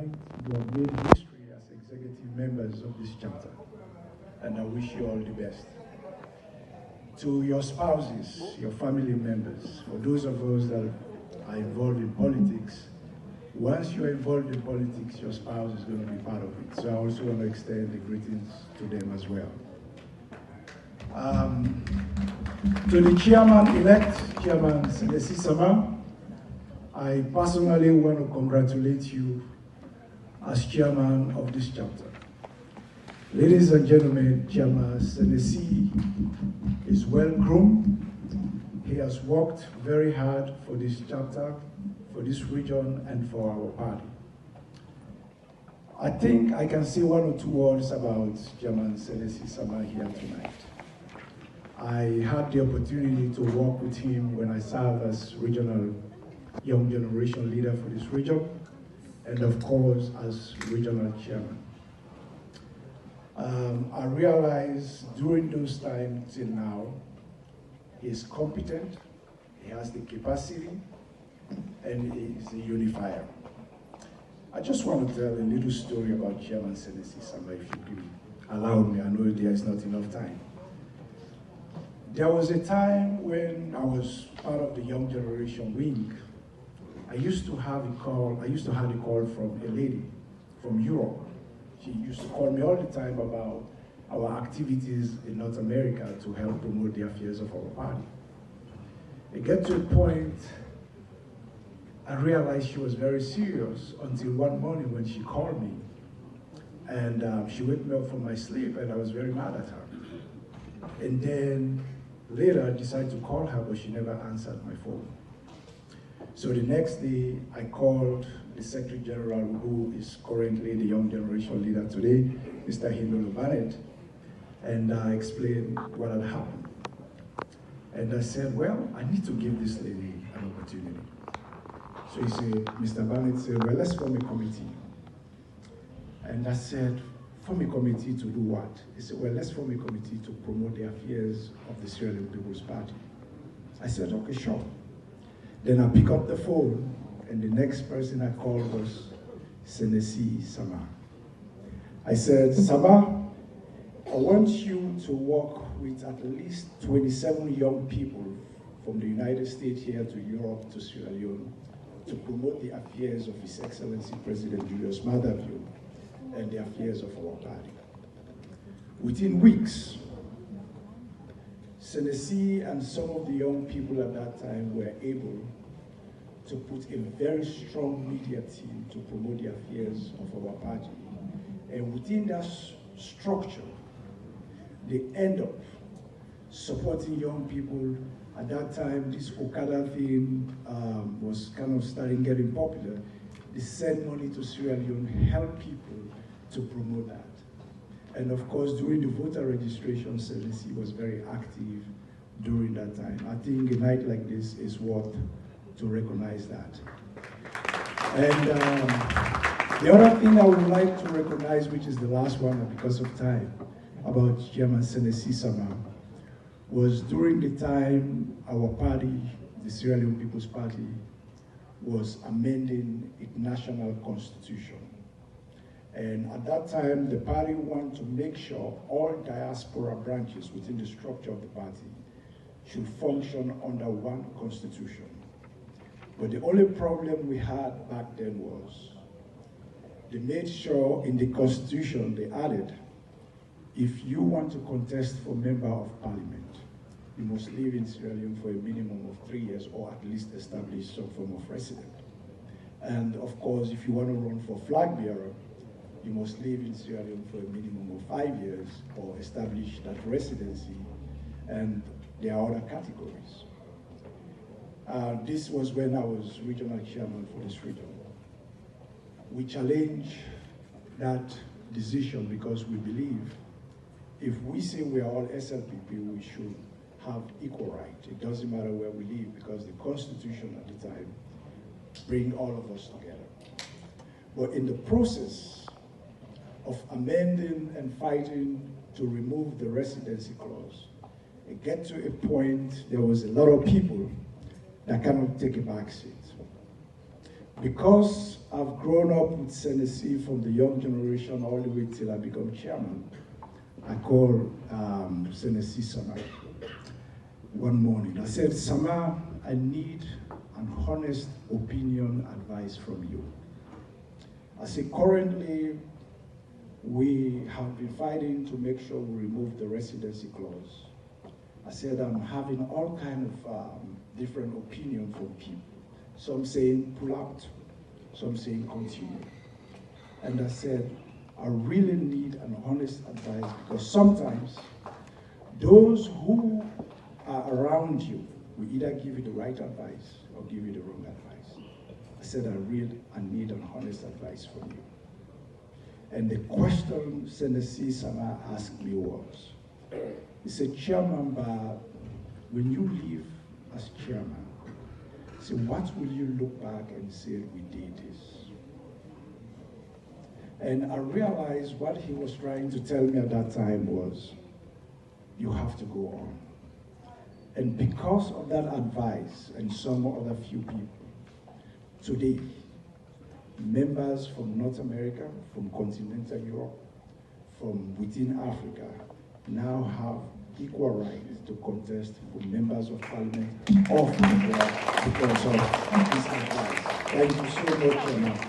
tonight. You have made history as executive members of this chapter, and I wish you all the best. To your spouses, your family members, for those of us that are involved in politics, once you're involved in politics, your spouse is going to be part of it. So I also want to extend the greetings to them as well. To the chairman-elect, Chairman Senesi Sama, I personally want to congratulate you as chairman of this chapter. Ladies and gentlemen, Chairman Senesi is well groomed. He has worked very hard for this chapter, for this region, and for our party. I think I can say one or two words about Chairman Senesi Sama here tonight. I had the opportunity to work with him when I served as Regional Young Generation Leader for this region, and of course as Regional Chairman. I realized during those times till now, he's competent, he has the capacity, and he is a unifier. I just want to tell a little story about Chairman Senesi Sama, if you could allow me. I know there is not enough time. There was a time when I was part of the Young Generation Wing. I used to have a call from a lady from Europe. She used to call me all the time about our activities in North America to help promote the affairs of our party. It got to a point, I realized she was very serious until one morning when she called me. And she woke me up from my sleep, and I was very mad at her. And then later I decided to call her, but she never answered my phone. So the next day, I called the Secretary General, who is currently the Young Generation Leader today, Mr. Mohamed Bah, and I explained what had happened. And I said, well, I need to give this lady an opportunity. So he said, Mr. Bah said, well, let's form a committee. And I said, form a committee to do what? He said, well, let's form a committee to promote the affairs of the Sierra Leone People's Party. I said, okay, sure. Then I pick up the phone, and the next person I called was Senesi Sama. I said, Sama, I want you to work with at least 27 young people from the United States here to Europe to Sierra Leone to promote the affairs of His Excellency President Julius Maada Bio and the affairs of our party. Within weeks, Senesi and some of the young people at that time were able to put a very strong media team to promote the affairs of our party. And within that structure, they end up supporting young people. At that time, this Okada thing was kind of starting getting popular. They sent money to Sierra Leone, help people to promote that. And of course, during the voter registration, Senesi was very active during that time. I think a night like this is worth to recognize that. And the other thing I would like to recognize, which is the last one because of time, about Chairman Senesi Sama, was during the time our party, the Sierra Leone People's Party, was amending its national constitution. And at that time, the party wanted to make sure all diaspora branches within the structure of the party should function under one constitution. But the only problem we had back then was they made sure in the constitution they added, if you want to contest for member of parliament, you must live in Sierra Leone for a minimum of 3 years or at least establish some form of residence. And of course, if you want to run for flag bearer, you must live in Sierra Leone for a minimum of 5 years or establish that residency, and there are other categories. This was when I was regional chairman for this region. We challenged that decision because we believe if we say we are all SLPP, we should have equal right. It doesn't matter where we live because the constitution at the time bring all of us together. But in the process of amending and fighting to remove the residency clause, it get to a point there was a lot of people that cannot take a back seat. Because I've grown up with Tennessee from the young generation all the way till I become chairman, I called Tennessee Sama one morning. I said, Sama, I need an honest opinion, advice from you. I said, currently, we have been fighting to make sure we remove the residency clause. I said, I'm having all kinds of different opinions from people. Some saying pull out, some saying continue. And I said, I really need an honest advice, because sometimes those who are around you will either give you the right advice or give you the wrong advice. I said, I need an honest advice from you. And the question Tennessee Sama asked me was, he said, Chairman Bah, when you leave as chairman, so what will you look back and say, we did this? And I realized what he was trying to tell me at that time was, you have to go on. And because of that advice and some other few people, today, members from North America, from continental Europe, from within Africa, now have equal rights to contest for members of parliament of the world because of this advice. Thank you so much, Chairman.